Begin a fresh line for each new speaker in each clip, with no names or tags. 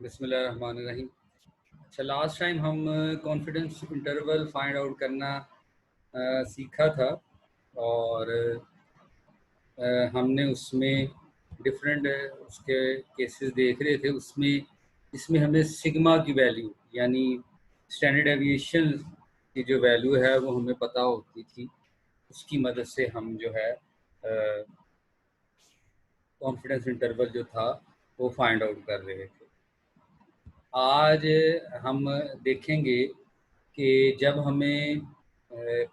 बिस्मिल्लाहिर्रहमानिर्रहीम। अच्छा, last time हम कॉन्फिडेंस इंटरवल फाइंड आउट करना सीखा था और हमने उसमें डिफरेंट उसके केसेस देख रहे थे। उसमें इसमें हमें सिग्मा की वैल्यू यानी स्टैंडर्ड एविएशन की जो वैल्यू है वो हमें पता होती थी। उसकी मदद से हम जो है कॉन्फिडेंस इंटरवल जो था वो फाइंड आउट कर रहे थे। आज हम देखेंगे कि जब हमें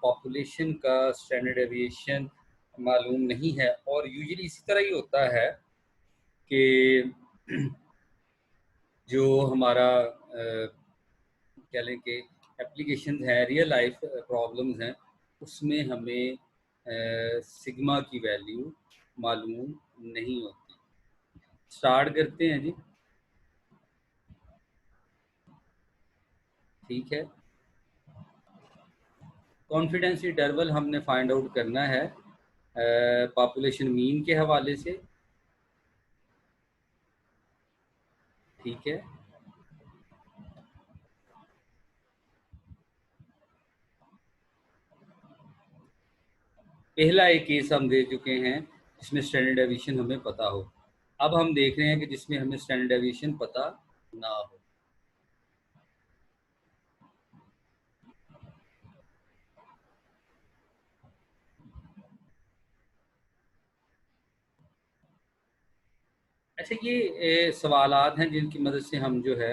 पॉपुलेशन का स्टैंडर्ड एविएशन मालूम नहीं है, और यूजुअली इसी तरह ही होता है कि जो हमारा कह लें कि एप्लीकेशन है, रियल लाइफ प्रॉब्लम्स हैं, उसमें हमें सिग्मा की वैल्यू मालूम नहीं होती। स्टार्ट करते हैं जी। ठीक है, कॉन्फिडेंस इंटरवल हमने फाइंड आउट करना है पॉपुलेशन मीन के हवाले से। ठीक है, पहला एक केस हम दे चुके हैं जिसमें स्टैंडर्ड डेविएशन हमें पता हो। अब हम देख रहे हैं कि जिसमें हमें स्टैंडर्ड डेविएशन पता ना हो। अच्छा, ये सवालात हैं जिनकी मदद से हम जो है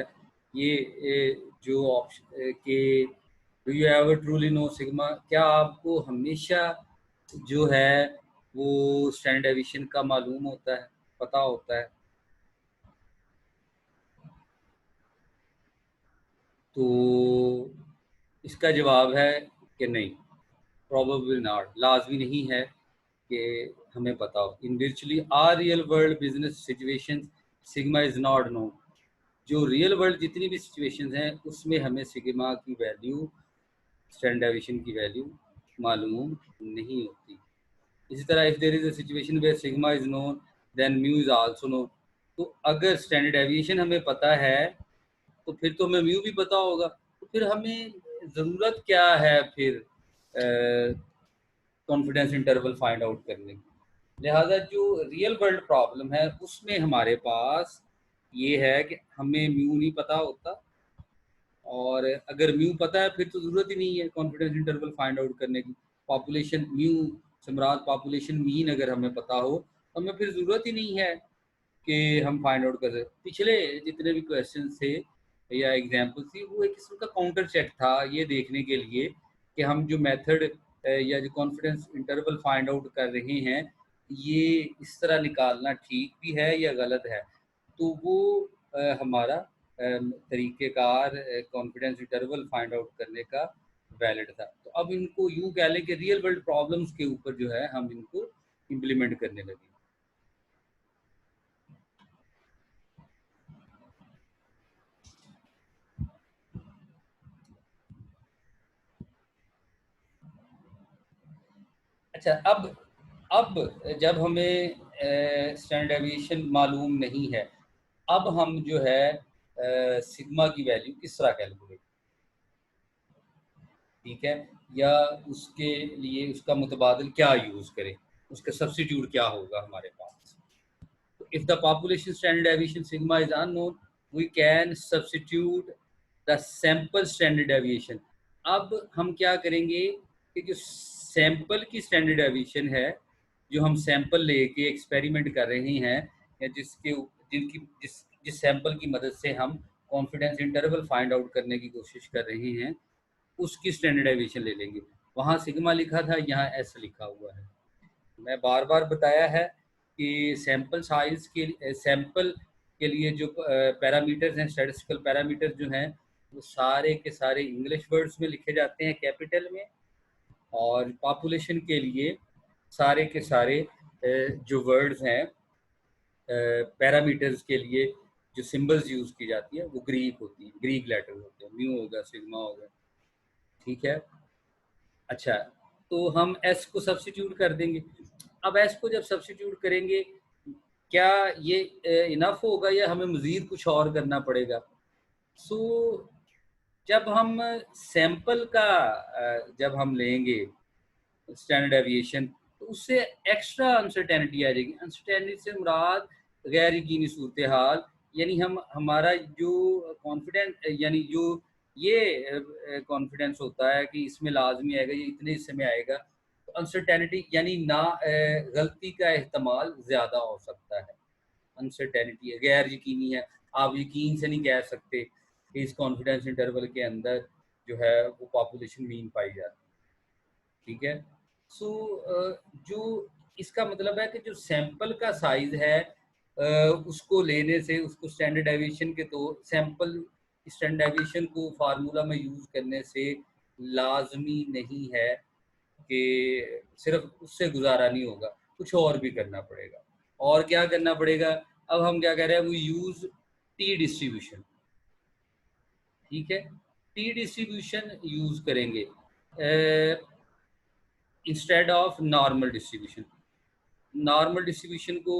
ये जो ऑप्शन के do you ever truly know sigma, क्या आपको हमेशा जो है वो स्टैंडर्ड डेविएशन का मालूम होता है, पता होता है? तो इसका जवाब है कि नहीं, प्रोबेबली नॉट, लाजमी नहीं है कि हमें पता हो। In virtually are real world business situation sigma is not known. जो रियल वर्ल्ड जितनी भी सिचुएशंस हैं उसमें हमें सिग्मा की वैल्यू, स्टैंडर्ड डेविएशन की वैल्यू मालूम नहीं होती। इसी तरह if there is a situation where sigma is known then mu is also known. तो अगर स्टैंडर्ड डेविएशन हमें पता है तो फिर तो हमें म्यू भी पता होगा। तो फिर हमें ज़रूरत क्या है फिर कॉन्फिडेंस इंटरवल फाइंड आउट करने की? लिहाजा जो रियल वर्ल्ड प्रॉब्लम है उसमें हमारे पास ये है कि हमें म्यू नहीं पता होता, और अगर म्यू पता है फिर तो ज़रूरत ही नहीं है कॉन्फिडेंस इंटरवल फाइंड आउट करने की। Population mu Samraj population mean अगर हमें पता हो तो हमें फिर ज़रूरत ही नहीं है कि हम फाइंड आउट कर सकते। पिछले जितने भी क्वेश्चन थे या एग्जाम्पल थी वो एक किस्म का काउंटर चेक था ये देखने के लिए कि हम जो मेथड या जो कॉन्फिडेंस इंटरवल फाइंड आउट कर रहे हैं ये इस तरह निकालना ठीक भी है या गलत है। तो वो हमारा तरीक़ेकार कॉन्फिडेंस इंटरवल फाइंड आउट करने का वैलिड था। तो अब इनको यूँ कह लें कि रियल वर्ल्ड प्रॉब्लम्स के ऊपर जो है हम इनको इम्प्लीमेंट करने लगे। अच्छा, अब जब हमें स्टैंडर्ड डेविएशन मालूम नहीं है, अब हम जो है सिग्मा की वैल्यू किस तरह कैलकुलेट, ठीक है, या उसके लिए उसका मुतबादिल क्या यूज़ करें, उसका सब्स्टिट्यूट क्या होगा हमारे पास? तो if the population standard deviation sigma is unknown we can substitute the sample standard deviation. अब हम क्या करेंगे कि जो सैंपल की स्टैंडर्ड डेविएशन है, जो हम सैंपल लेके एक्सपेरिमेंट कर रहे हैं या जिनकी जिस सैंपल की मदद से हम कॉन्फिडेंस इंटरवल फाइंड आउट करने की कोशिश कर रहे हैं, उसकी स्टैंडर्ड डेविएशन ले लेंगे। वहाँ सिग्मा लिखा था, यहाँ एस लिखा हुआ है। मैं बार बार बताया है कि सैंपल के लिए जो पैरामीटर्स हैं, स्टैटिस्टिकल पैरामीटर्स जो हैं, वो सारे के सारे इंग्लिश वर्ड्स में लिखे जाते हैं कैपिटल में, और पॉपुलेशन के लिए सारे के सारे जो वर्ड्स हैं पैरामीटर्स के लिए जो सिंबल्स यूज़ की जाती है वो ग्रीक होती है, ग्रीक लेटर होते हैं, म्यू होगा, सिग्मा होगा। ठीक है, अच्छा, तो हम एस को सब्स्टिट्यूट कर देंगे। अब एस को जब सब्स्टिट्यूट करेंगे, क्या ये इनफ होगा या हमें मज़ीद कुछ और करना पड़ेगा? सो जब हम सैंपल का जब हम लेंगे स्टैंडर्ड डेविएशन, तो उससे एक्स्ट्रा अनसर्टेनिटी आ जाएगी। अनसर्टेनिटी से मुराद गैर यकीनी सूरत हाल, यानी हम हमारा जो कॉन्फिडेंस यानी जो ये कॉन्फिडेंस होता है कि इसमें लाजमी आएगा, ये इतने हिस्से में आएगा, तो अनसर्टेनिटी यानी ना गलती का एहतमाल ज़्यादा हो सकता है। अनसर्टेनिटी है, गैर यकीनी है, आप यकीन से नहीं कह सकते कि इस कॉन्फिडेंस इंटरवल के अंदर जो है वो पॉपुलेशन मीन पाई जाती है। ठीक है। सो जो इसका मतलब है कि जो सैंपल का साइज है उसको लेने से, उसको स्टैंडर्ड डेविएशन के, तो सैंपल स्टैंडर्ड डेविएशन को फार्मूला में यूज़ करने से लाजमी नहीं है कि सिर्फ उससे गुजारा नहीं होगा, कुछ और भी करना पड़ेगा। और क्या करना पड़ेगा? अब हम क्या कह रहे हैं, वो यूज़ टी डिस्ट्रीब्यूशन। ठीक है, टी डिस्ट्रीब्यूशन यूज़ करेंगे instead of normal distribution. Normal distribution को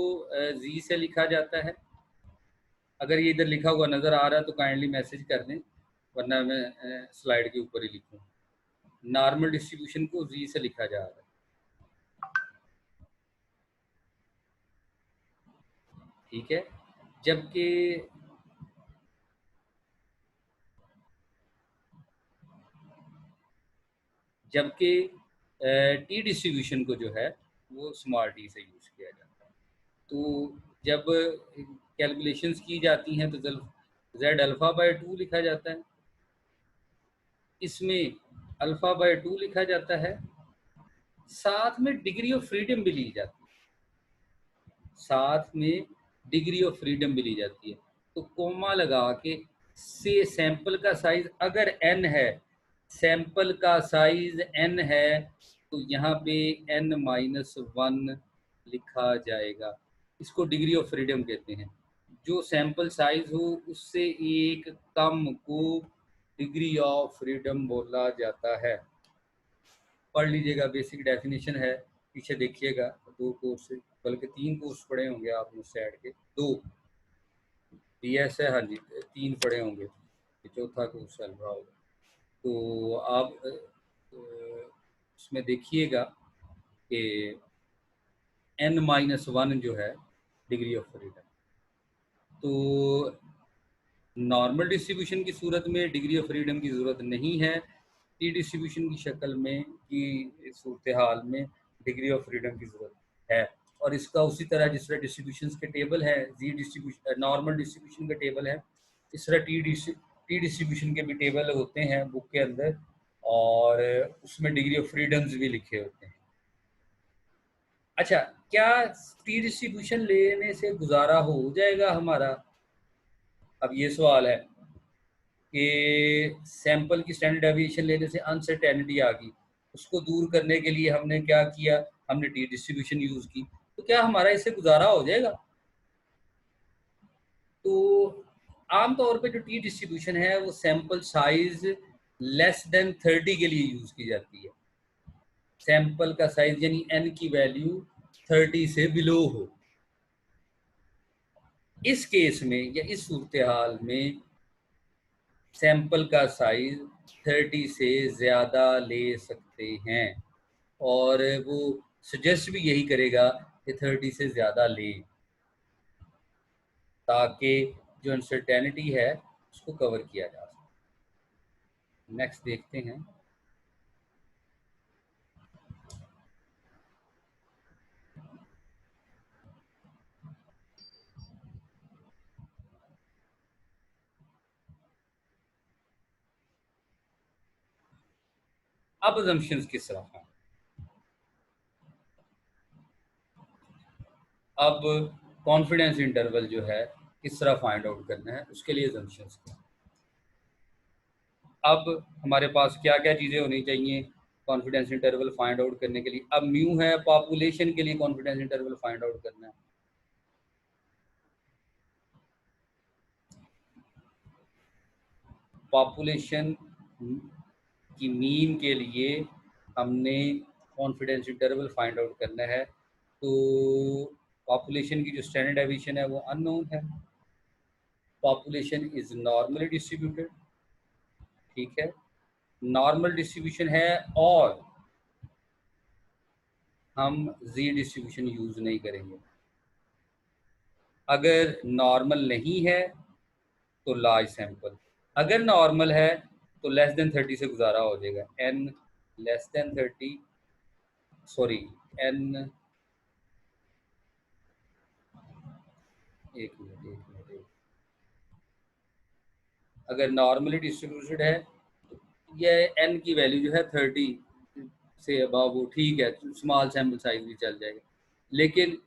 जी से लिखा जाता है। अगर ये इधर लिखा हुआ नज़र आ रहा है तो काइंडली मैसेज कर दें, वरना मैं स्लाइड के ऊपर ही लिखूँ। नॉर्मल डिस्ट्रीब्यूशन को जी से लिखा जा रहा है। ठीक है, जबकि जबकि टी डिस्ट्रीब्यूशन को जो है वो स्मॉल टी से यूज़ किया जाता है। तो जब कैलकुलेशंस की जाती हैं तो जेड अल्फ़ा बाय 2 लिखा जाता है, इसमें अल्फ़ा बाय 2 लिखा जाता है, साथ में डिग्री ऑफ फ्रीडम भी ली जाती है, साथ में डिग्री ऑफ फ्रीडम भी ली जाती है। तो कोमा लगा के से सैंपल का साइज अगर n है, सैंपल का साइज n है, तो यहाँ पे n-1 लिखा जाएगा। इसको डिग्री ऑफ फ्रीडम कहते हैं। जो सैंपल साइज हो उससे एक कम को डिग्री ऑफ फ्रीडम बोला जाता है। पढ़ लीजिएगा, बेसिक डेफिनेशन है, पीछे देखिएगा। 2 कोर्स, बल्कि 3 कोर्स पढ़े होंगे आपने सैड के, 2 BS है, हाँ जी 3 पढ़े होंगे, चौथा कोर्स चल रहा होगा। तो आप उसमें देखिएगा कि n-1 जो है डिग्री ऑफ फ्रीडम। तो नॉर्मल डिस्ट्रीब्यूशन की सूरत में डिग्री ऑफ फ्रीडम की ज़रूरत नहीं है, टी डिस्ट्रीब्यूशन की शक्ल में की सूरत हाल में डिग्री ऑफ फ्रीडम की ज़रूरत है। और इसका उसी तरह जिस तरह डिस्ट्रीब्यूशन के टेबल है, जी डिस्ट्रीब्यूशन नॉर्मल डिस्ट्रीब्यूशन का टेबल है, इस तरह टी डिस्ट्रीब्यूशन के भी टेबल होते हैं बुक के अंदर, और उसमें डिग्री ऑफ फ्रीडम्स भी लिखे होते हैं। अच्छा, क्या टी डिस्ट्रीब्यूशन लेने से गुजारा हो जाएगा हमारा? अब ये सवाल है कि सैंपल की स्टैंडर्ड डेविएशन लेने से अनसर्टेनिटी आ गई, उसको दूर करने के लिए हमने क्या किया? हमने टी डिस्ट्रीब्यूशन यूज़ की। तो क्या हमारा इससे गुजारा हो जाएगा? तो आमतौर पे जो टी डिस्ट्रीब्यूशन है वो सैंपल साइज लेस देन 30 के लिए यूज़ की जाती है। सैंपल का साइज यानी n की वैल्यू 30 से बिलो हो। इस केस में या इस सूरत हाल में सैंपल का साइज 30 से ज़्यादा ले सकते हैं, और वो सजेस्ट भी यही करेगा कि 30 से ज़्यादा लें, ताकि जो अनसर्टेनिटी है उसको कवर किया जा सके। नेक्स्ट देखते हैं। अब अजम्पशंस किस तरह हैं? अब कॉन्फिडेंस इंटरवल जो है किस तरह फाइंड आउट करना है, उसके लिए अजम्पशंस क्या। अब हमारे पास क्या क्या चीज़ें होनी चाहिए कॉन्फिडेंस इंटरवल फाइंड आउट करने के लिए? अब म्यू है, पॉपुलेशन के लिए कॉन्फिडेंस इंटरवल फाइंड आउट करना है। पॉपुलेशन की मीन के लिए हमने कॉन्फिडेंस इंटरवल फाइंड आउट करना है। तो पॉपुलेशन की जो स्टैंडर्ड डेविएशन है वो अननोन है। पॉपुलेशन इज नॉर्मली डिस्ट्रीब्यूटेड, ठीक है, नॉर्मल डिस्ट्रीब्यूशन है, और हम जी डिस्ट्रीब्यूशन यूज नहीं करेंगे। अगर नॉर्मल नहीं है तो लार्ज सैंपल, अगर नॉर्मल है तो लेस देन 30 से गुजारा हो जाएगा। N less than 30, sorry n, एक मिनट, अगर नॉर्मली डिस्ट्रीब्यूटेड है तो ये एन की वैल्यू जो है 30 से अबव, वो ठीक है, स्मॉल सैम्पल साइज भी चल जाएगा। लेकिन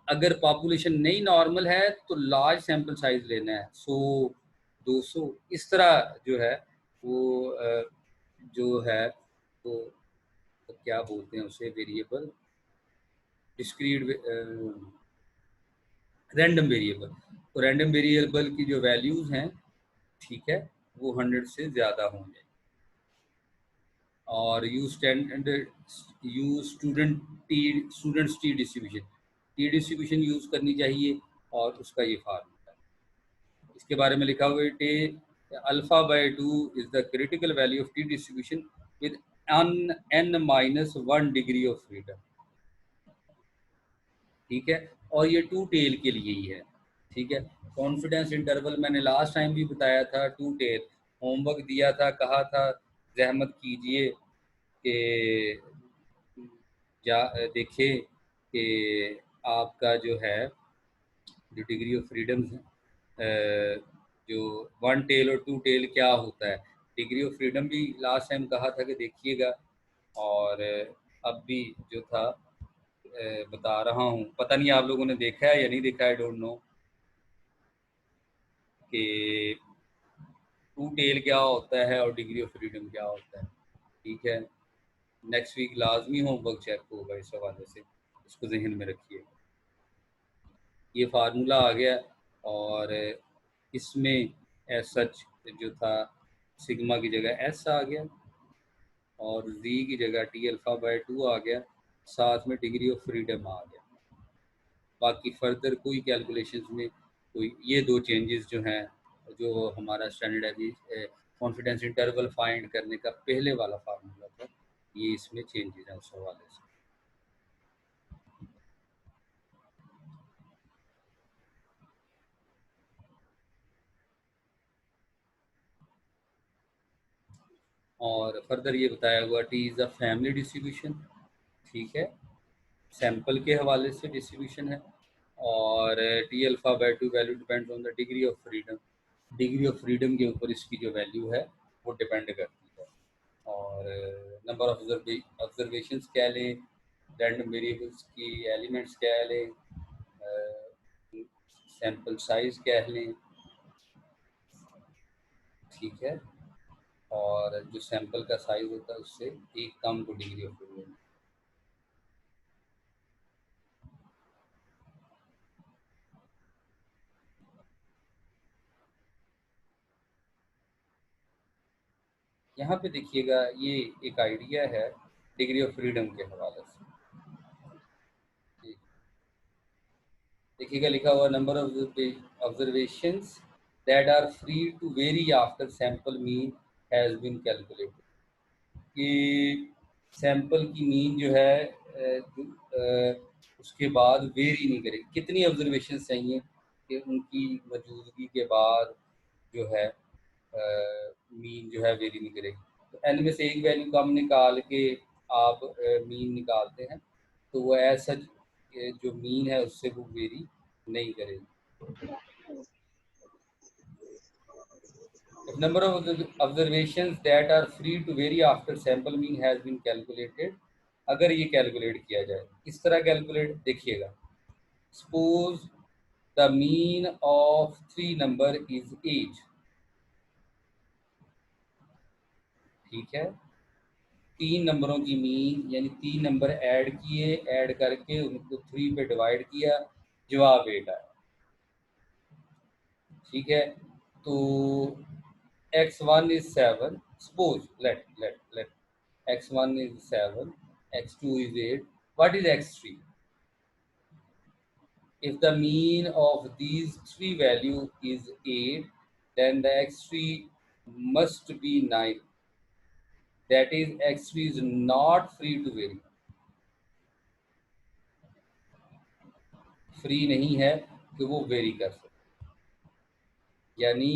अगर पॉपुलेशन नहीं नॉर्मल है तो लार्ज सैम्पल साइज लेना है, 100 200 इस तरह जो है वो जो है वो, तो क्या बोलते हैं उसे, वेरिएबल, डिस्क्रीट, रैंडम वेरिएबल। तो रैंडम वेरिएबल की जो वैल्यूज हैं, ठीक है, वो 100 से ज़्यादा होंगे। और use students T distribution use करनी चाहिए, और उसका ये फार्मूला है। इसके बारे में लिखा हुआ है, टे alpha by 2 is the critical value of T distribution with n-1 degree of freedom, ठीक है, और ये टू टेल के लिए ही है, ठीक है। कॉन्फिडेंस इंटरवल मैंने लास्ट टाइम भी बताया था, टू टेल होमवर्क दिया था, कहा था जहमत कीजिए कि या देखिए कि आपका जो है जो डिग्री ऑफ फ्रीडम जो वन टेल और टू टेल क्या होता है। डिग्री ऑफ फ्रीडम भी लास्ट टाइम कहा था कि देखिएगा, और अब भी जो था बता रहा हूँ, पता नहीं आप लोगों ने देखा है या नहीं देखा है, डोंट नो कि टू टेल क्या होता है और डिग्री ऑफ फ्रीडम क्या होता है, ठीक है। नेक्स्ट वीक लाजमी होमवर्क चेक होगा इस हवाले से, इसको जहन में रखिए। ये फार्मूला आ गया, और इसमें एज सच जो था सिग्मा की जगह एस आ गया, और जी की जगह टी अल्फा बाय 2 आ गया, साथ में डिग्री ऑफ फ्रीडम आ गया। बाकी फर्दर कोई कैलकुलेशंस में कोई ये दो चेंजेस जो हैं, जो हमारा स्टैंडर्ड कॉन्फिडेंस इंटरवल फाइंड करने का पहले वाला फार्मूला था, ये इसमें चेंजेस हैं उस हवाले से। और फर्दर ये बताया हुआ T is a family distribution, ठीक है, सैंपल के हवाले से डिस्ट्रीब्यूशन है, और T alpha by 2 value depends on the degree of freedom, degree of freedom के ऊपर इसकी जो वैल्यू है वो डिपेंड करती है। और नंबर ऑफ ऑब्जर्वेशंस क्या लें, रैंडम वेरिएबल्स की एलिमेंट्स क्या लें, सैंपल साइज क्या लें, ठीक है, और जो सैंपल का साइज होता है उससे एक कम को डिग्री ऑफ फ्रीडम। यहाँ पे देखिएगा, ये एक आइडिया है डिग्री ऑफ फ्रीडम के हवाले से, देखिएगा लिखा हुआ number of observations that are free to vary after sample mean has been calculated, कि सैंपल की मीन जो है उसके बाद वेरी नहीं करेगी, कितनी ऑब्जर्वेशन चाहिए कि उनकी मौजूदगी के बाद जो है मीन जो है वेरी नहीं करेगी। तो एन में से एक वैल्यू कम निकाल के आप मीन निकालते हैं, तो वो ऐसा जो मीन है उससे वो वेरी नहीं करेगी। If number of observations that are free to vary after sample mean has been calculated, अगर ये कैलकुलेट किया जाए, इस तरह कैलकुलेट देखिएगा, suppose the mean of 3 number is 8, ठीक है, 3 नंबरों की मीन यानी 3 नंबर ऐड किए, ऐड करके उनको 3 पे डिवाइड किया, जवाब 8 आया, ठीक है। तो x1 is 7, suppose let x1 is 7, x2 is 8, what is x3? if the mean of these three value is 8, then the x3 must be 9. That is, x3 is not free to vary. Free नहीं है कि वो very कर सके। यानी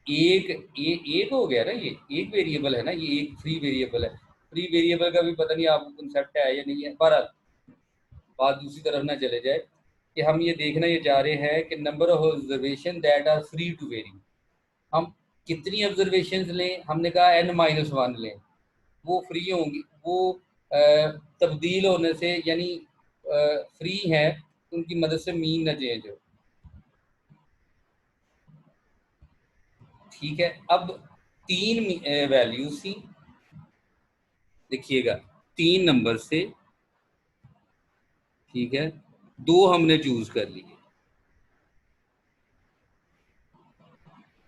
एक हो गया ना, ये एक वेरिएबल है ना, ये एक फ्री वेरिएबल है। फ्री वेरिएबल का भी पता नहीं आपको कंसेप्ट है या नहीं है। बहरहाल बात दूसरी तरफ ना चले जाए कि हम ये देखना ये चाह रहे हैं कि number of observation that are free to vary, हम कितनी ऑब्जर्वेशन लें। हमने कहा n-1 लें, वो फ्री होंगी, वो तब्दील होने से यानी फ्री हैं, उनकी मदद से मीन न चेंज हो। ठीक है, अब 3 वैल्यूज थी, देखिएगा 3 नंबर से, ठीक है, 2 हमने चूज कर लिए,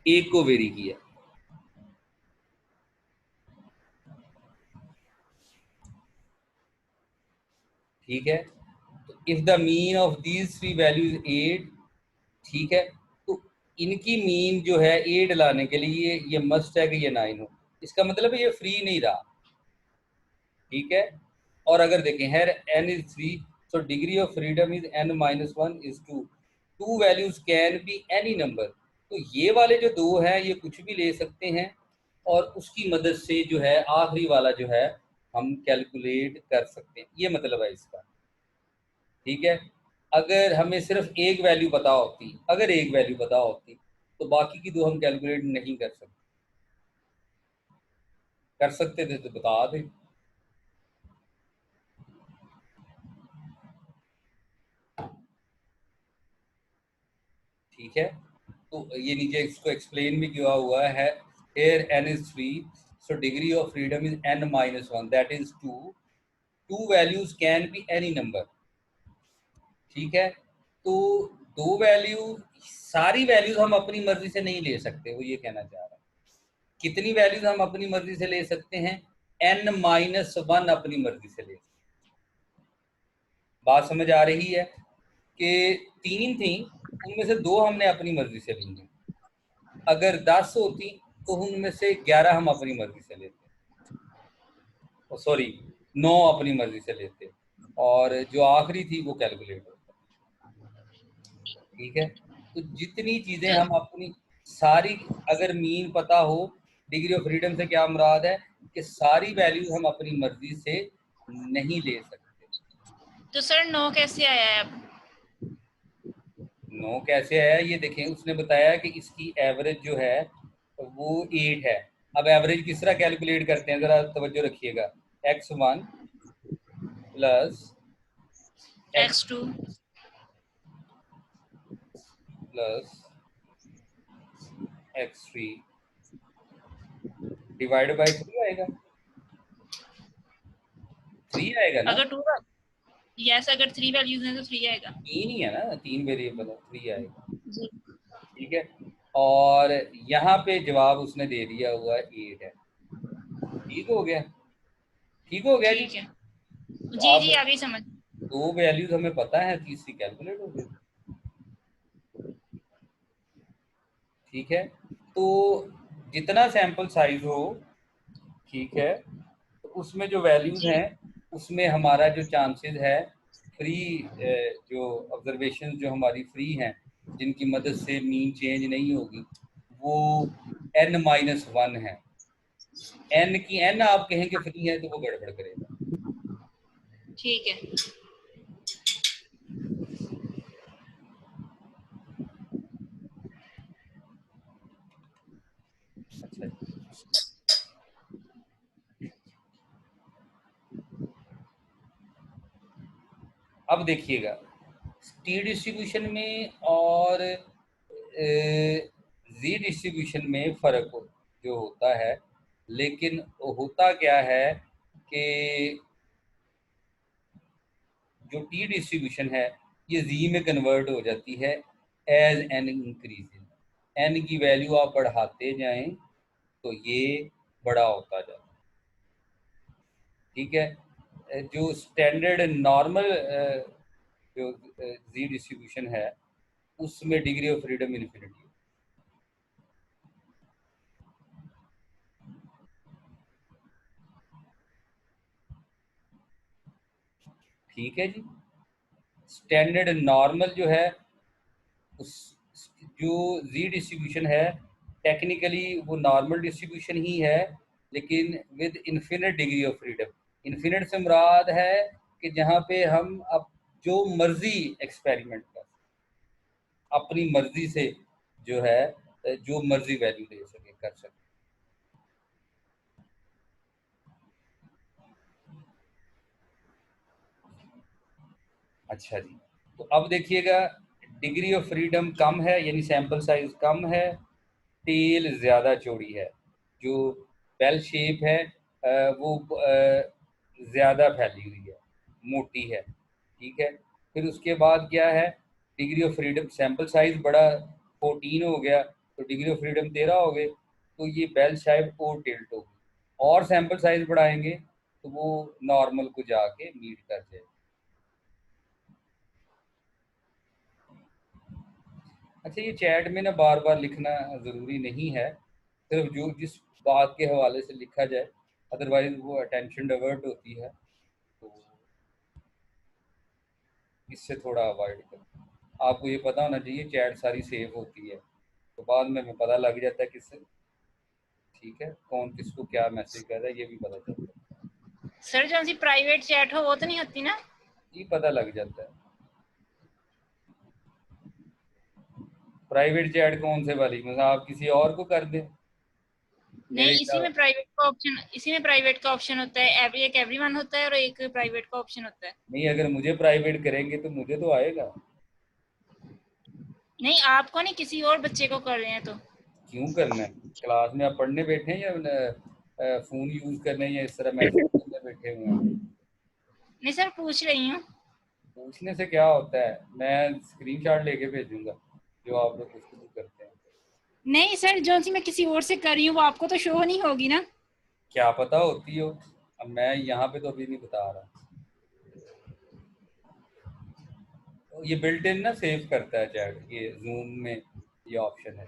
एक को वेरी किया। ठीक है, तो if the mean of these 3 values 8, ठीक है, तो इनकी मीन जो है 8 लाने के लिए ये मस्ट है कि ये 9 हो। इसका मतलब है ये फ्री नहीं रहा। ठीक है, और अगर देखें है n is 3, so degree of freedom is n-1 is 2। 2 values can be any number. तो ये वाले जो 2 हैं ये कुछ भी ले सकते हैं, और उसकी मदद से जो है आखिरी वाला जो है हम कैलकुलेट कर सकते हैं। ये मतलब है इसका। ठीक है, अगर हमें सिर्फ एक वैल्यू पता होती, अगर एक वैल्यू पता होती तो बाकी की 2 हम कैलकुलेट नहीं कर सकते। कर सकते थे तो बता दें। ठीक है, तो ये नीचे इसको एक्सप्लेन भी किया हुआ है। here n is 3, so degree of freedom is n-1, that is 2. 2 values can be any number। ठीक है, तो 2 वैल्यू, सारी वैल्यूज हम अपनी मर्जी से नहीं ले सकते, वो ये कहना चाह रहा है। कितनी वैल्यूज हम अपनी मर्जी से ले सकते हैं? n-1 अपनी मर्जी से ले सकते। बात समझ आ रही है कि 3 थी, उनमें से 2 हमने अपनी मर्जी से ली। अगर 10 होती तो उनमें से 11 हम अपनी मर्जी से लेते, सॉरी 9 अपनी मर्जी से लेते, और जो आखिरी थी वो कैलकुलेट होता। ठीक है, तो जितनी चीजें हम अपनी सारी, अगर मीन पता हो, डिग्री ऑफ फ्रीडम से क्या मुराद है कि सारी वैल्यूज हम अपनी मर्जी से नहीं ले सकते।
तो सर 9 कैसे आया है अब?
9 कैसे आया, ये देखें, उसने बताया कि इसकी एवरेज जो है वो 8 है। अब एवरेज किस तरह कैलकुलेट करते हैं, जरा तवज्जो रखिएगा। x1 plus
x2
plus x3 divide by 3 आएगा। 3 आएगा ना,
अगर 2 यस, अगर 3 वैल्यूज हैं तो 3 आएगा।
3 ही है ना, 3 वेरिएबल है, 3 आएगा।
जी
ठीक है, और यहाँ पे जवाब उसने दे दिया हुआ 8 है। ठीक हो गया, ठीक हो गया जी।
ठीक है,
तो
जी जी
अब
आगे समझ।
2 वैल्यूज हमें पता है, तीसरी कैलकुलेट हो गई। ठीक है, तो जितना सैंपल साइज हो, ठीक है, तो उसमें जो वैल्यूज
जी
हैं उसमें हमारा जो चांसेस है फ्री, जो ऑब्जर्वेशन जो हमारी फ्री हैं, जिनकी मदद से मीन चेंज नहीं होगी, वो n-1 है। n की n आप कहेंगे फ्री है तो वो गड़बड़ करेगा।
ठीक है।
अच्छा, अब देखिएगा टी डिस्ट्रीब्यूशन में और जी डिस्ट्रीब्यूशन में फ़र्क जो होता है, लेकिन होता क्या है कि जो टी डिस्ट्रीब्यूशन है ये जी में कन्वर्ट हो जाती है एज एन इंक्रीज। एन की वैल्यू आप बढ़ाते जाएं तो ये बड़ा होता जाता है। ठीक है, जो स्टैंडर्ड नॉर्मल जो जी डिस्ट्रीब्यूशन है उसमें डिग्री ऑफ फ्रीडम इन्फिनिटी। ठीक है जी। स्टैंडर्ड नॉर्मल जो है उस जो जी डिस्ट्रीब्यूशन है टेक्निकली वो नॉर्मल डिस्ट्रीब्यूशन ही है, लेकिन with infinite degree of freedom. Infinite से मुराद है कि जहाँ पे हम अब जो मर्जी एक्सपेरिमेंट कर, अपनी मर्जी से जो है जो मर्जी वैल्यू ले सके, कर सके। अच्छा जी, तो अब देखिएगा डिग्री ऑफ फ्रीडम कम है यानी सैंपल साइज कम है, टेल ज़्यादा चौड़ी है, जो बेल शेप है वो ज़्यादा फैली हुई है, मोटी है। ठीक है, फिर उसके बाद क्या है, degree of freedom sample size बड़ा 14 हो गया तो डिग्री ऑफ फ्रीडम 13 हो गए, तो ये बेल शेप और टिल्ट होगी। और सैंपल साइज बढ़ाएंगे तो वो नॉर्मल को जाके मीट कर जाए। अच्छा, ये चैट में ना बार बार लिखना ज़रूरी नहीं है, सिर्फ जो जिस बात के हवाले से लिखा जाए, अदरवाइज वो अटेंशन डाइवर्ट होती है, तो इससे थोड़ा अवॉइड करें। आपको ये पता होना चाहिए चैट सारी सेव होती है, तो बाद में हमें पता लग जाता है किससे, ठीक है, कौन किसको क्या मैसेज कर रहा है ये भी पता चलता है।
सर जो सी प्राइवेट चैट हो वो तो नहीं होती ना?
ये पता लग जाता है। प्राइवेट चैट कौन से वाली, मतलब आप किसी और को कर दें? मेरे
नहीं, इसी में प्राइवेट का ऑप्शन होता है। एक एवरीवन होता है और एक प्राइवेट का ऑप्शन होता है।
नहीं, अगर मुझे प्राइवेट करेंगे तो मुझे तो आएगा।
नहीं, आपको नहीं, किसी और बच्चे को कर रहे हैं तो।
क्यों करना है? क्लास में आप पढ़ने बैठे हैं या फोन यूज करने या इस तरह मैसेज करने बैठे हुए हैं?
नहीं सर, पूछ रही हूँ।
पूछने से क्या होता है, मैं स्क्रीनशॉट लेके भेजूंगा जो आप लोग गुफ्तगू करते हैं।
नहीं सर, जो सी मैं किसी और से कर रही हूँ वो आपको तो शो नहीं होगी ना।
क्या पता होती हो, अब मैं यहाँ पे तो अभी नहीं बता रहा। तो ये बिल्ट इन ना सेव करता है चैट, ये जूम में ये ऑप्शन है।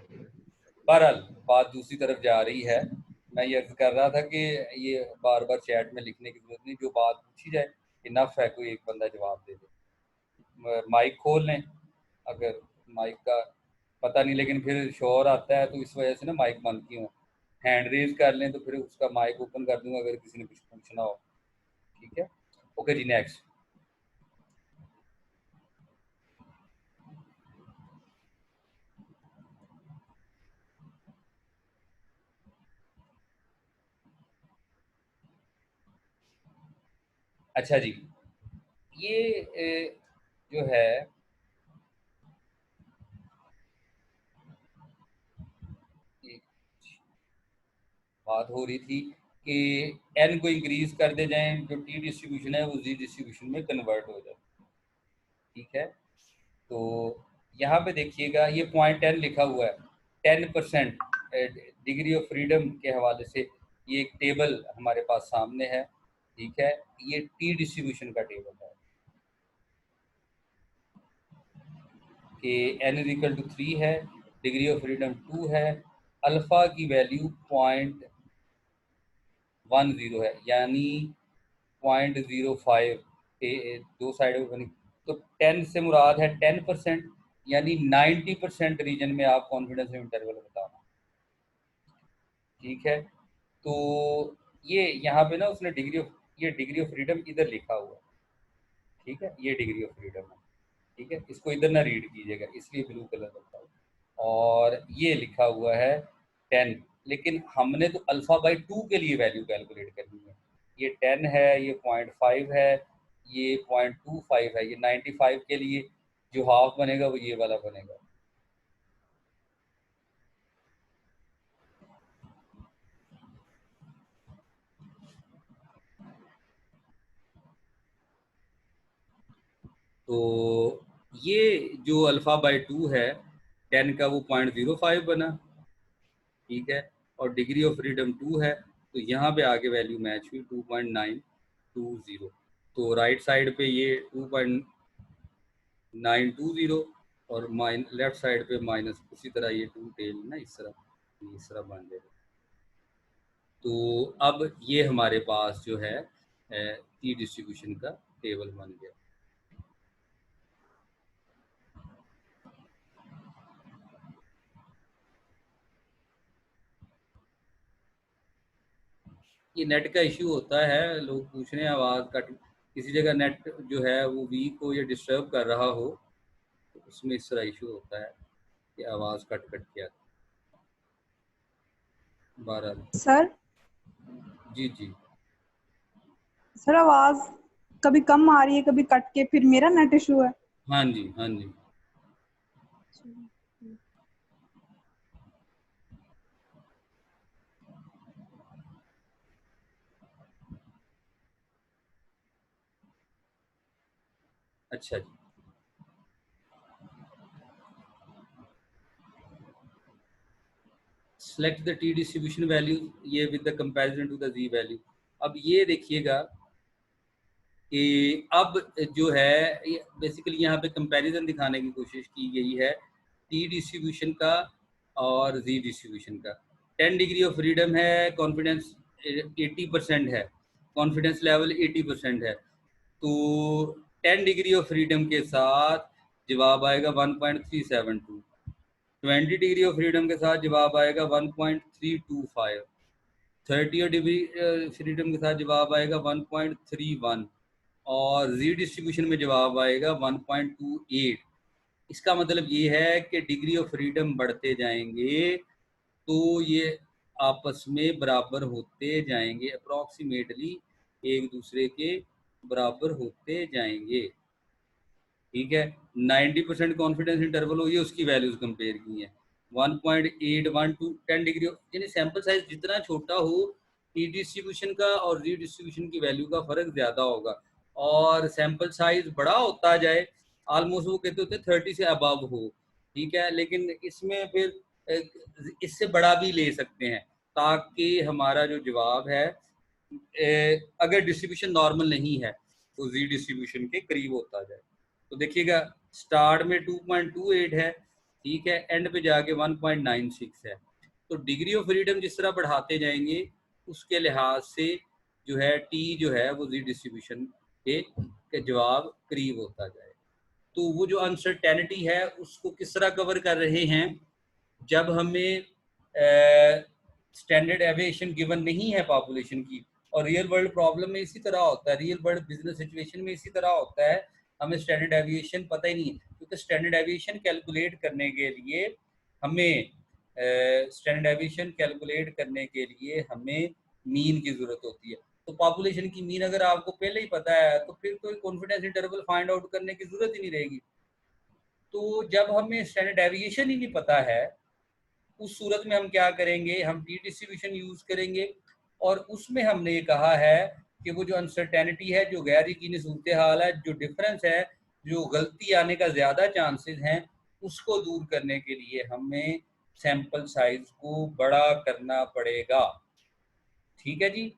बहरहाल बात दूसरी तरफ जा रही है। मैं ये अर्ज कर रहा था कि ये बार बार चैट में लिखने की जरूरत नहीं, जो बात पूछी जाए इनफ है कोई एक बंदा जवाब दे दे। माइक खोल लें, अगर माइक का पता नहीं लेकिन फिर शोर आता है तो इस वजह से ना माइक बंद क्यों, हैंड रेज कर लें तो फिर उसका माइक ओपन कर दूंगा अगर किसी ने कुछ पूछना हो। ठीक है, ओके जी, नेक्स्ट। अच्छा जी, ये जो है बात हो रही थी कि एन को इंक्रीज कर दे जाएं, जो टी डिस्ट्रीब्यूशन है वो जी डिस्ट्रीब्यूशन में कन्वर्ट हो जाए। ठीक है, तो यहाँ पे देखिएगा ये .10 लिखा हुआ है, 10% डिग्री ऑफ फ्रीडम के हवाले से ये एक टेबल हमारे पास सामने है। ठीक है, ये टी डिस्ट्रीब्यूशन का टेबल है कि एन इज इक्वल टू 3 है, डिग्री ऑफ फ्रीडम 2 है, अल्फा की वैल्यू 0.10 है, यानी 0.05 दो साइड बनी, तो 10 से मुराद है 10%, यानी 90% रीजन में आप कॉन्फिडेंस इंटरवल बताना। ठीक है, तो ये यहाँ पे ना उसने ये डिग्री ऑफ फ्रीडम इधर लिखा हुआ है। ठीक है, ये डिग्री ऑफ फ्रीडम है। ठीक है, इसको इधर ना रीड कीजिएगा इसलिए ब्लू कलर रखा हुआ, और ये लिखा हुआ है 10, लेकिन हमने तो अल्फा बाई 2 के लिए वैल्यू कैलकुलेट करनी है। ये 10 है, ये 0.5 है, ये 0.25 है, ये 95 के लिए जो हाफ बनेगा वो ये वाला बनेगा। तो ये जो अल्फा बाई 2 है 10 का वो 0.05 बना। ठीक है, और डिग्री ऑफ फ्रीडम 2 है तो यहाँ पे आके वैल्यू मैच हुई 2.920। तो राइट साइड पे ये 2. 920 और लेफ्ट साइड पे माइनस, उसी तरह ये 2 टेल ना इस तरह बन जाएगा। तो अब ये हमारे पास जो है टी डिस्ट्रीब्यूशन का टेबल बन गया। ये नेट का इश्यू होता है, लोग पूछ रहे हैं आवाज़ कट, किसी जगह नेट जो है वो वीक हो या डिस्टर्ब कर रहा हो तो उसमें इस तरह इश्यू होता है कि आवाज़ कट के आती है। 12
सर
जी जी
सर आवाज कभी कम आ रही है, कभी कट के, फिर मेरा नेट इशू है।
हाँ जी हाँ जी। अच्छा जी, select the T distribution value, ये with the comparison to the G value. अब ये देखिएगा कि अब जो है बेसिकली यहाँ पे कंपैरिजन दिखाने की कोशिश की गई है टी डिस्ट्रीब्यूशन का और जी डिस्ट्रीब्यूशन का। 10 डिग्री ऑफ फ्रीडम है, कॉन्फिडेंस 80% है, कॉन्फिडेंस लेवल 80% है। तो 10 डिग्री ऑफ फ्रीडम के साथ जवाब आएगा 1.372, 20 डिग्री ऑफ फ्रीडम के साथ जवाब आएगा 1.325, 30 डिग्री फ्रीडम के साथ जवाब आएगा 1.31 और जी डिस्ट्रीब्यूशन में जवाब आएगा 1.28। इसका मतलब ये है कि डिग्री ऑफ फ्रीडम बढ़ते जाएंगे तो ये आपस में बराबर होते जाएंगे, अप्रॉक्सीमेटली एक दूसरे के बराबर होते जाएंगे। ठीक है, 90% कॉन्फिडेंस इंटरवल हो, ये उसकी वैल्यूज कंपेयर की हैं। 1.81 टू 10 डिग्री, यानी सैंपल साइज जितना छोटा हो टी डिस्ट्रीब्यूशन का और री डिस्ट्रीब्यूशन की वैल्यू का फर्क ज़्यादा होगा, और सैंपल साइज बड़ा होता जाए, ऑलमोस्ट वो कहते होते 30 से अबव हो। ठीक है, लेकिन इसमें फिर इससे बड़ा भी ले सकते हैं ताकि हमारा जो जवाब है अगर डिस्ट्रीब्यूशन नॉर्मल नहीं है तो जी डिस्ट्रीब्यूशन के करीब होता जाए। तो देखिएगा स्टार्ट में 2.28 है, ठीक है, एंड पे जाके 1.96 है। तो डिग्री ऑफ फ्रीडम जिस तरह बढ़ाते जाएंगे उसके लिहाज से जो है टी जो है वो जी डिस्ट्रीब्यूशन के जवाब करीब होता जाए। तो वो जो अनसर्टेनिटी है उसको किस तरह कवर कर रहे हैं, जब हमें स्टैंडर्ड एविएशन गिवन नहीं है पॉपुलेशन की, और रियल वर्ल्ड प्रॉब्लम में इसी तरह होता है, रियल वर्ल्ड बिजनेस सिचुएशन में इसी तरह होता है, हमें स्टैंडर्ड एविएशन पता ही नहीं है, क्योंकि स्टैंडर्ड एविएशन कैलकुलेट करने के लिए हमें मीन की ज़रूरत होती है। तो पॉपुलेशन की मीन अगर आपको पहले ही पता है तो फिर कोई कॉन्फिडेंस इंटरवल फाइंड आउट करने की ज़रूरत ही नहीं रहेगी। तो जब हमें स्टैंडर्ड एविएशन ही नहीं पता है उस सूरत में हम क्या करेंगे, हम टी डिस्ट्रीब्यूशन यूज़ करेंगे, और उसमें हमने ये कहा है कि वो जो अनसर्टेनिटी है, जो गैर यकीनी सूरत हाल है, जो डिफरेंस है, जो गलती आने का ज़्यादा चांसेस हैं, उसको दूर करने के लिए हमें सैंपल साइज को बड़ा करना पड़ेगा। ठीक है जी।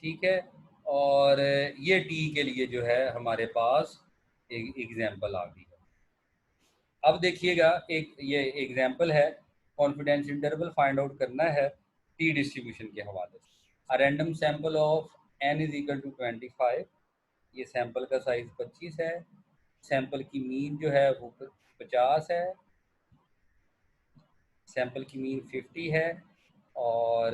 ठीक है, और ये टी के लिए जो है हमारे पास एक एग्जाम्पल आ गई है। अब देखिएगा, एक ये एग्जाम्पल है, कॉन्फिडेंस इंटरवल फाइंड आउट करना है टी डिस्ट्रीब्यूशन के हवाले से। A random sample of n is equal to 25, ये सैंपल का साइज 25 है, सैंपल की मीन जो है वो 50 है, सैंपल की मीन 50 है, और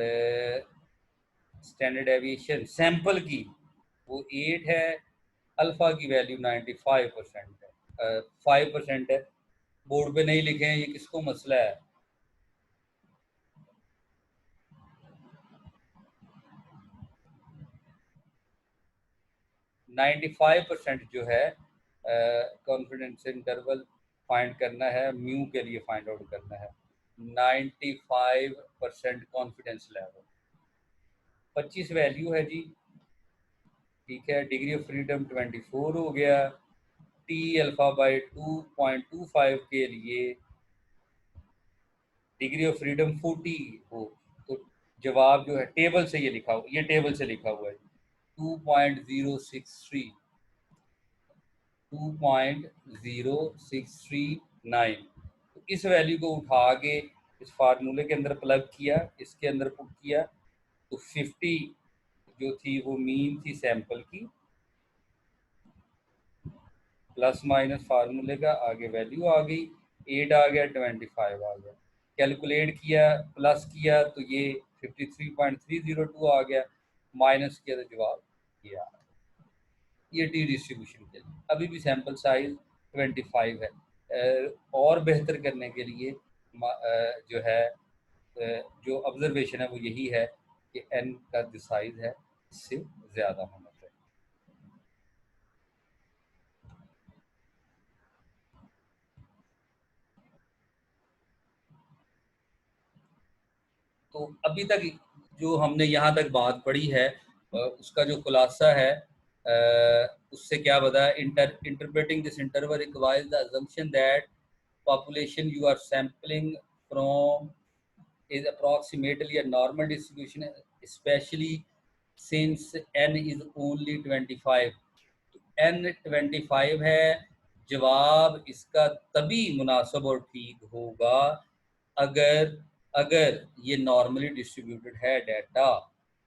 स्टैंडर्ड एविएशन सैंपल की वो 8 है, अल्फा की वैल्यू 95% है, 5% है। बोर्ड पे नहीं लिखे हैं, ये किसको मसला है? uh, 95% जो है कॉन्फिडेंस इंटरवल फाइंड करना है, म्यू के लिए फाइंड आउट करना है 95% कॉन्फिडेंस लेवल, 25 वैल्यू है जी। ठीक है, डिग्री ऑफ फ्रीडम 24 हो गया, टी अल्फा बाई 2.25 के लिए डिग्री ऑफ फ्रीडम 40 हो तो जवाब जो है टेबल से ये लिखा हुआ, ये टेबल से लिखा हुआ है 2.063 2.0639। तो इस वैल्यू को उठा के इस फार्मूले के अंदर प्लग किया, इसके अंदर पुट किया, तो 50 जो थी वो मीन थी सैंपल की, प्लस माइनस फार्मूले का, आगे वैल्यू आ गई, 8 आ गया, 25 आ गया, कैलकुलेट किया, प्लस किया तो ये 53.302 आ गया, माइनस किया तो जवाब ये आ गया। ये टी डिस्ट्रीब्यूशन के लिए अभी भी सैंपल साइज 25 है। और बेहतर करने के लिए जो है जो ऑब्जर्वेशन है वो यही है कि n का जो साइज है इससे ज़्यादा होना चाहिए। तो अभी तक जो हमने यहाँ तक बात पढ़ी है उसका जो खुलासा है उससे क्या बताया, interpreting this interval requires the assumption that population you are sampling from is approximately a normal distribution, especially since n is only 25। तो n 25 है, जवाब इसका तभी मुनासिब और ठीक होगा अगर ये नॉर्मली डिस्ट्रीब्यूटेड है डाटा।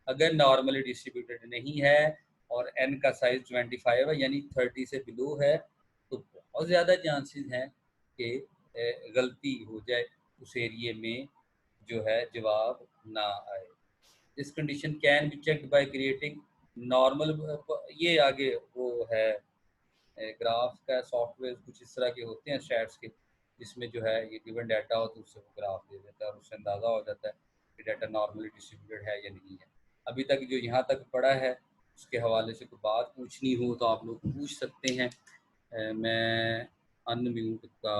अगर नॉर्मली डिस्ट्रीब्यूटेड नहीं है और n का साइज 25 है यानी 30 से बिलो है तो बहुत ज़्यादा चांसेस हैं कि गलती हो जाए, उस एरिए में जो है जवाब ना आए। This condition can be checked by creating normal, ये आगे वो है ग्राफ का सॉफ्टवेयर कुछ इस तरह के होते हैं स्टैट्स के, जिसमें जो है ये गिवन डाटा हो तो उससे वो ग्राफ दे देता है और उससे अंदाज़ा हो जाता है कि डाटा नॉर्मली डिस्ट्रीब्यूटेड है या नहीं है। अभी तक जो यहाँ तक पढ़ा है उसके हवाले से कोई बात पूछनी हो तो आप लोग पूछ सकते हैं। मैं अनम्यूट का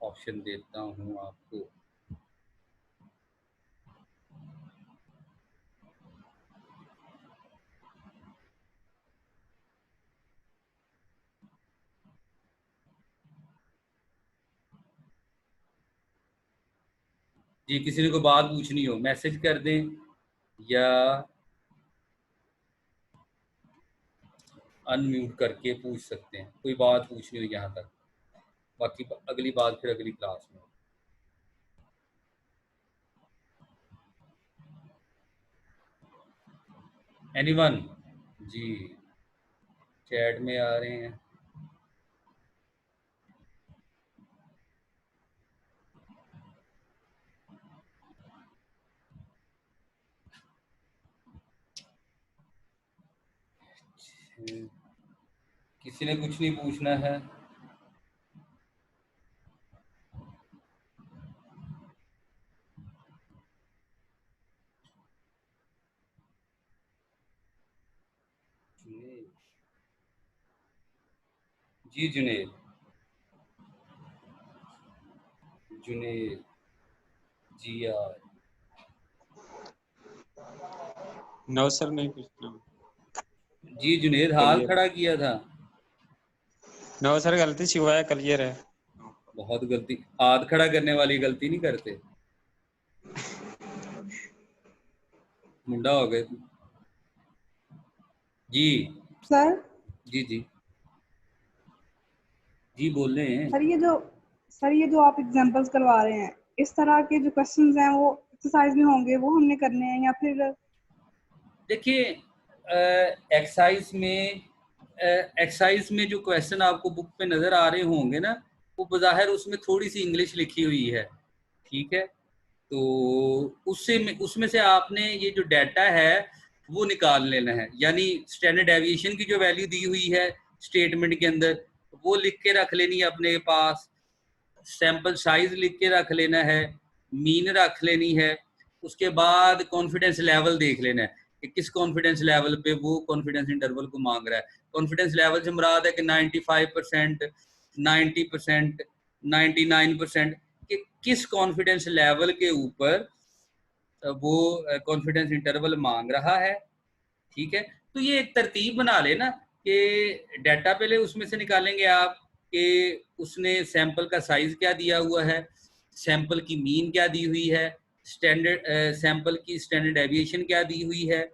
ऑप्शन देता हूँ आपको। जी, किसी ने कोई बात पूछनी हो मैसेज कर दें या अनम्यूट करके पूछ सकते हैं, कोई बात पूछनी हो यहाँ तक, बाकी अगली बात फिर अगली क्लास में। एनीवन? जी चैट में आ रहे हैं। किसी ने कुछ नहीं पूछना है? जी जुनेद जी यार।
नो सर नहीं पूछना।
जी जुनेद हाल खड़ा किया था।
नो सर गलती से हुआ है, क्लियर है।
बहुत गलती, हाथ खड़ा करने वाली गलती नहीं करते, मुंडा हो गए। जी
सर
जी जी जी बोल रहे हैं।
सर ये जो आप एग्जांपल्स करवा रहे हैं, इस तरह के जो क्वेश्चंस हैं वो एक्सरसाइज में होंगे, वो हमने करने हैं या फिर?
देखिए एक्साइज में जो क्वेश्चन आपको बुक पे नज़र आ रहे होंगे ना, वो बज़ाहिर उसमें थोड़ी सी इंग्लिश लिखी हुई है, ठीक है, तो उसमें से आपने ये जो डाटा है वो निकाल लेना है। यानी स्टैंडर्ड डेविएशन की जो वैल्यू दी हुई है स्टेटमेंट के अंदर वो लिख के रख लेनी है अपने पास, सैंपल साइज लिख के रख लेना है, मीन रख लेनी है, उसके बाद कॉन्फिडेंस लेवल देख लेना है कि किस कॉन्फिडेंस लेवल पे वो कॉन्फिडेंस इंटरवल को मांग रहा है। कॉन्फिडेंस लेवल से मुराद है कि 95%, 90%, 99%, कि किस कॉन्फिडेंस लेवल के ऊपर वो कॉन्फिडेंस इंटरवल मांग रहा है, ठीक है। तो ये एक तरतीब बना लेना कि डाटा पहले उसमें से निकालेंगे आप कि उसने सैंपल का साइज क्या दिया हुआ है, सैंपल की मीन क्या दी हुई है, स्टैंडर्ड सैंपल की स्टैंडर्ड डेविएशन क्या दी हुई है,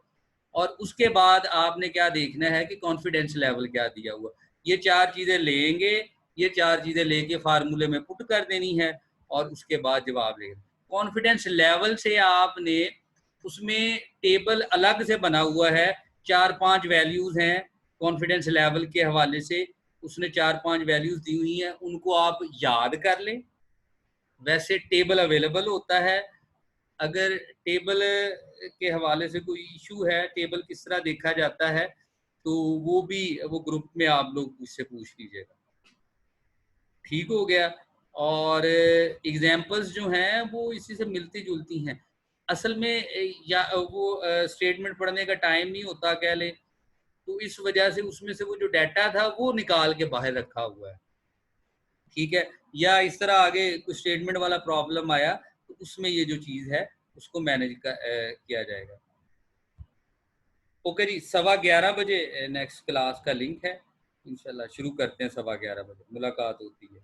और उसके बाद आपने क्या देखना है कि कॉन्फिडेंस लेवल क्या दिया हुआ। ये 4 चीज़ें लेंगे, ये 4 चीज़ें लेके फार्मूले में पुट कर देनी है और उसके बाद जवाब लेंगे। कॉन्फिडेंस लेवल से आपने उसमें टेबल अलग से बना हुआ है, 4-5 वैल्यूज़ हैं कॉन्फिडेंस लेवल के हवाले से, उसने 4-5 वैल्यूज़ दी हुई हैं, उनको आप याद कर लें। वैसे टेबल अवेलेबल होता है, अगर टेबल के हवाले से कोई इशू है, टेबल किस तरह देखा जाता है, तो वो भी वो ग्रुप में आप लोग उससे पूछ लीजिएगा। ठीक हो गया। और एग्जाम्पल्स जो हैं वो इसी से मिलती जुलती हैं। असल में या वो स्टेटमेंट पढ़ने का टाइम नहीं होता कह ले, तो इस वजह से उसमें से वो जो डाटा था वो निकाल के बाहर रखा हुआ है। ठीक है, या इस तरह आगे कुछ स्टेटमेंट वाला प्रॉब्लम आया तो उसमें ये जो चीज़ है उसको मैनेज किया जाएगा। ओके जी, 11:15 बजे नेक्स्ट क्लास का लिंक है, इंशाल्लाह शुरू करते हैं। 11:15 बजे मुलाकात होती है।